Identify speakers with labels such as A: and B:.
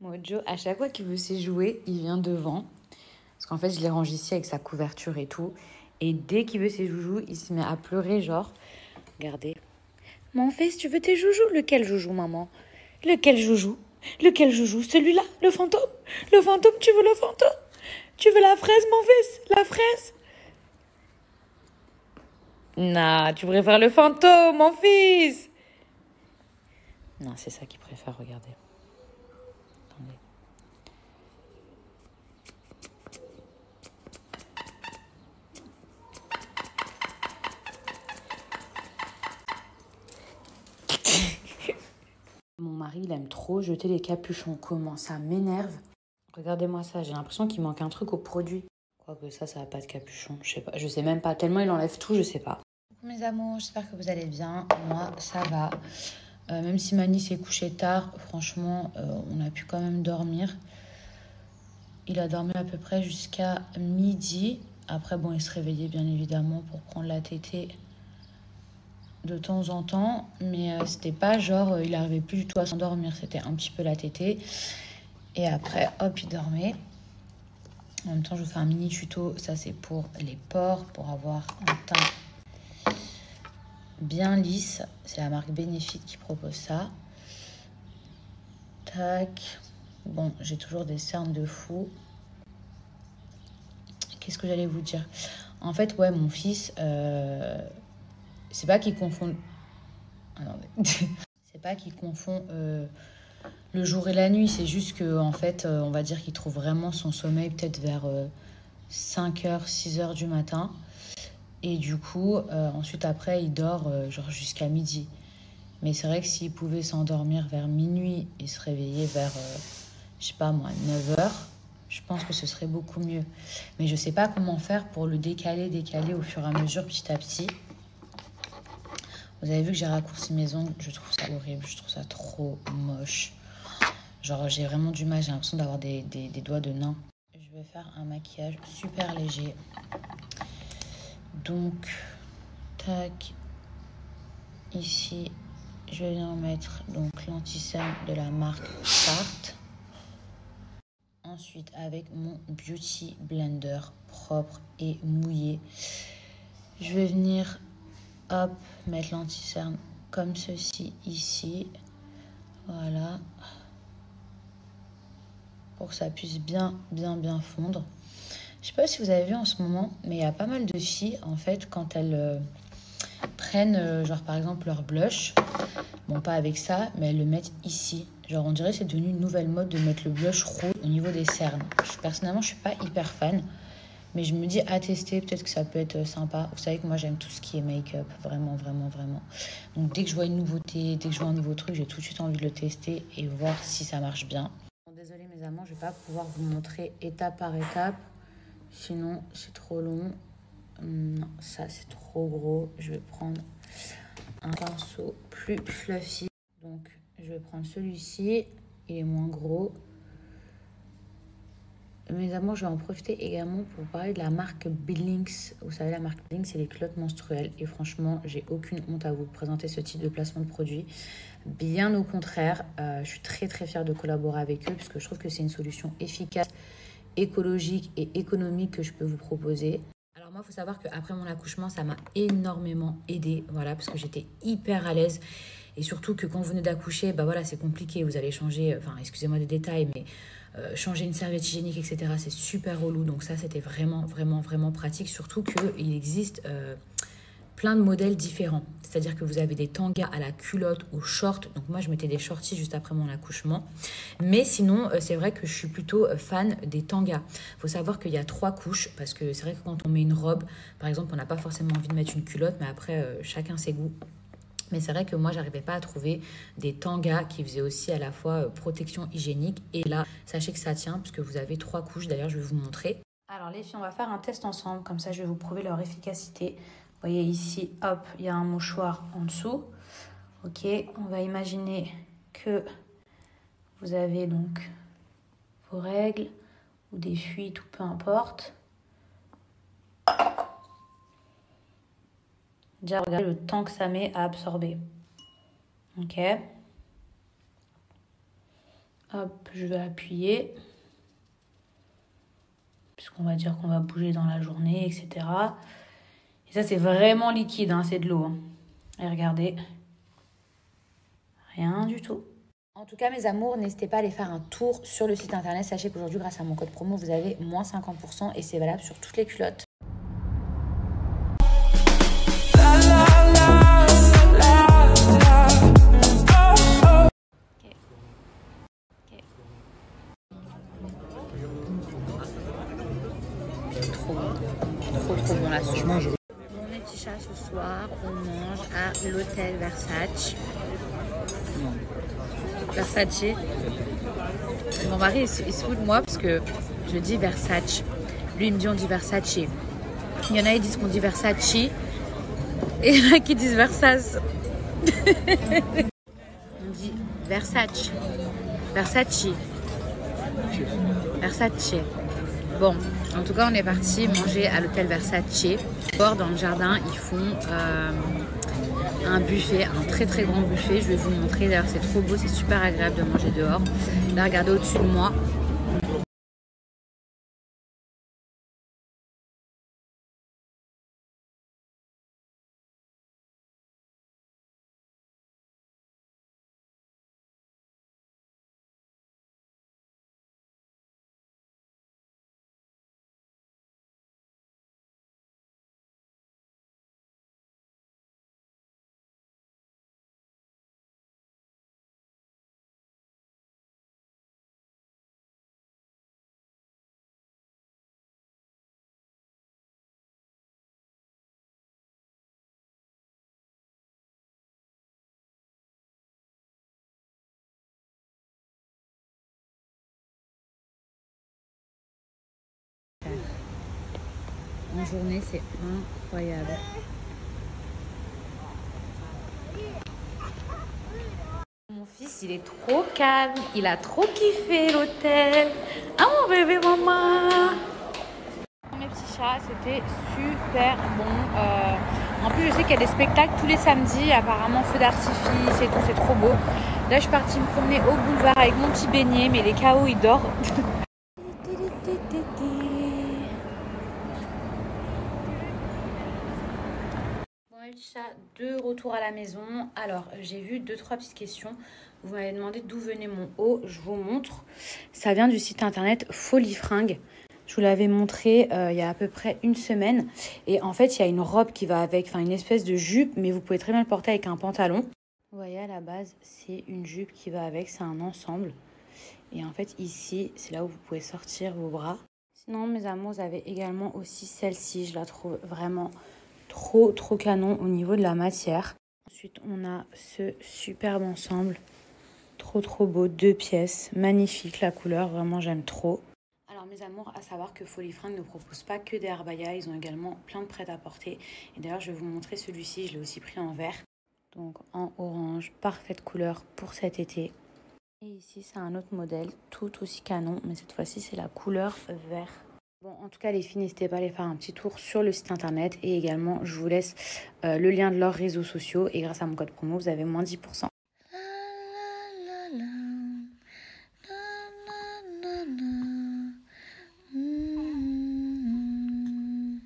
A: Mojo, à chaque fois qu'il veut ses jouets, il vient devant. Parce qu'en fait, je les range ici avec sa couverture et tout. Et dès qu'il veut ses joujoux, il se met à pleurer, genre. Regardez. Mon fils, tu veux tes joujoux? Lequel joujou, maman? Lequel joujou? Lequel joujou? Celui-là? Le fantôme? Le fantôme, tu veux le fantôme? Tu veux la fraise, mon fils? La fraise? Non, tu préfères le fantôme, mon fils. Non, c'est ça qu'il préfère, regardez. Attendez. Mon mari, il aime trop jeter les capuchons. Comment ça m'énerve. Regardez-moi ça, j'ai l'impression qu'il manque un truc au produit. Quoique ça n'a pas de capuchon, je sais pas. Je sais même pas, tellement il enlève tout, je sais pas. Mes amours, j'espère que vous allez bien. Moi, ça va. Même si Mani s'est couché tard, franchement, on a pu quand même dormir. Il a dormi à peu près jusqu'à midi. Après, bon, il se réveillait bien évidemment pour prendre la tétée de temps en temps. Mais c'était pas genre, il n'arrivait plus du tout à s'endormir. C'était un petit peu la tétée. Et après, hop, il dormait. En même temps, je vous fais un mini tuto. Ça, c'est pour les pores, pour avoir un teint bien lisse. C'est la marque Benefit qui propose ça. Tac. Bon, j'ai toujours des cernes de fou. Qu'est-ce que j'allais vous dire? En fait, ouais, mon fils, c'est pas qu'il confond... c'est pas qu'il confond le jour et la nuit. C'est juste que, en fait, on va dire qu'il trouve vraiment son sommeil peut-être vers 5h, 6h du matin. Et du coup, ensuite, après, il dort genre jusqu'à midi. Mais c'est vrai que s'il pouvait s'endormir vers minuit et se réveiller vers, je sais pas moi, 9h, je pense que ce serait beaucoup mieux. Mais je sais pas comment faire pour le décaler au fur et à mesure, petit à petit. Vous avez vu que j'ai raccourci mes ongles, je trouve ça horrible, je trouve ça trop moche. Genre, j'ai vraiment du mal, j'ai l'impression d'avoir des doigts de nain. Je vais faire un maquillage super léger. Donc, tac, ici, je vais venir mettre donc l'anti-cerne de la marque Tarte. Ensuite, avec mon Beauty Blender propre et mouillé, je vais venir, hop, mettre l'anti-cerne comme ceci ici. Voilà. Pour que ça puisse bien fondre. Je sais pas si vous avez vu en ce moment, mais il y a pas mal de filles, en fait, quand elles prennent, genre par exemple, leur blush, bon, pas avec ça, mais elles le mettent ici. Genre, on dirait que c'est devenu une nouvelle mode de mettre le blush rouge au niveau des cernes. Personnellement, je suis pas hyper fan, mais je me dis à tester, peut-être que ça peut être sympa. Vous savez que moi, j'aime tout ce qui est make-up, vraiment. Donc, dès que je vois une nouveauté, dès que je vois un nouveau truc, j'ai tout de suite envie de le tester et voir si ça marche bien. Bon, désolée mes amants, je vais pas pouvoir vous montrer étape par étape, sinon c'est trop long. Non, ça c'est trop gros. Je vais prendre un pinceau plus fluffy. Donc, je vais prendre celui-ci. Il est moins gros. Mes amours, je vais en profiter également pour parler de la marque Billings. Vous savez, la marque Billings, c'est les culottes menstruelles. Et franchement, j'ai aucune honte à vous présenter ce type de placement de produit. Bien au contraire, je suis très fière de collaborer avec eux puisque je trouve que c'est une solution efficace, écologique et économique que je peux vous proposer. Alors moi, il faut savoir qu'après mon accouchement, ça m'a énormément aidée, voilà, parce que j'étais hyper à l'aise. Et surtout que quand vous venez d'accoucher, bah voilà, c'est compliqué. Vous allez changer, enfin, excusez-moi des détails, mais changer une serviette hygiénique, etc., c'est super relou. Donc ça, c'était vraiment pratique. Surtout qu'il existe plein de modèles différents. C'est-à-dire que vous avez des tangas à la culotte, aux shorts. Donc moi, je mettais des shorties juste après mon accouchement. Mais sinon, c'est vrai que je suis plutôt fan des tangas. Il faut savoir qu'il y a 3 couches, parce que c'est vrai que quand on met une robe, par exemple, on n'a pas forcément envie de mettre une culotte, mais après, chacun ses goûts. Mais c'est vrai que moi, j'arrivais pas à trouver des tangas qui faisaient aussi à la fois protection hygiénique. Et là, sachez que ça tient, puisque vous avez 3 couches. D'ailleurs, je vais vous montrer. Alors les filles, on va faire un test ensemble. Comme ça, je vais vous prouver leur efficacité. Vous voyez ici, hop, il y a un mouchoir en dessous. Ok, on va imaginer que vous avez donc vos règles ou des fuites ou peu importe. Déjà, regardez le temps que ça met à absorber. Ok. Hop, je vais appuyer. Puisqu'on va dire qu'on va bouger dans la journée, etc. Et ça, c'est vraiment liquide, hein, c'est de l'eau. Hein. Et regardez, rien du tout. En tout cas, mes amours, n'hésitez pas à aller faire un tour sur le site internet. Sachez qu'aujourd'hui, grâce à mon code promo, vous avez moins 50% et c'est valable sur toutes les culottes. Trop bon la soupe. Bon, mes petits chats, ce soir, on mange à l'hôtel Versace. Versace. Mon mari, il se fout de moi parce que je dis Versace. Lui, il me dit on dit Versace. Il y en a qui disent qu'on dit Versace. Et il y en a qui disent Versace. On dit Versace. Versace. Versace. Bon, en tout cas, on est parti manger à l'hôtel Versace. Dans le jardin, ils font un buffet, un très très grand buffet. Je vais vous montrer. D'ailleurs, c'est trop beau, c'est super agréable de manger dehors. Là, regardez au-dessus de moi. En journée, c'est incroyable. Mon fils, il est trop calme. Il a trop kiffé l'hôtel. Ah, mon bébé maman. Mes petits chats, c'était super bon. En plus, je sais qu'il y a des spectacles tous les samedis. Apparemment, feu d'artifice et tout, c'est trop beau. Là, je suis partie me promener au boulevard avec mon petit beignet, mais les KO, il dort. Chat, de retour à la maison. Alors, j'ai vu 2-3 petites questions. Vous m'avez demandé d'où venait mon haut. Je vous montre. Ça vient du site internet Folifringue. Je vous l'avais montré il y a à peu près une semaine. Et en fait, il y a une robe qui va avec, enfin une espèce de jupe, mais vous pouvez très bien le porter avec un pantalon. Vous voyez, à la base, c'est une jupe qui va avec, c'est un ensemble. Et en fait, ici, c'est là où vous pouvez sortir vos bras. Sinon, mes amours, vous avez également aussi celle-ci. Je la trouve vraiment trop canon au niveau de la matière. Ensuite, on a ce superbe ensemble. Trop beau, 2 pièces. Magnifique la couleur, vraiment j'aime trop. Alors mes amours, à savoir que Folifringue ne propose pas que des abbayas, ils ont également plein de prêt-à-porter. Et d'ailleurs, je vais vous montrer celui-ci, je l'ai aussi pris en vert. Donc en orange, parfaite couleur pour cet été. Et ici, c'est un autre modèle, tout aussi canon, mais cette fois-ci, c'est la couleur vert. Bon, en tout cas, les filles, n'hésitez pas à aller faire un petit tour sur le site internet. Et également, je vous laisse le lien de leurs réseaux sociaux. Et grâce à mon code promo, vous avez moins 10%.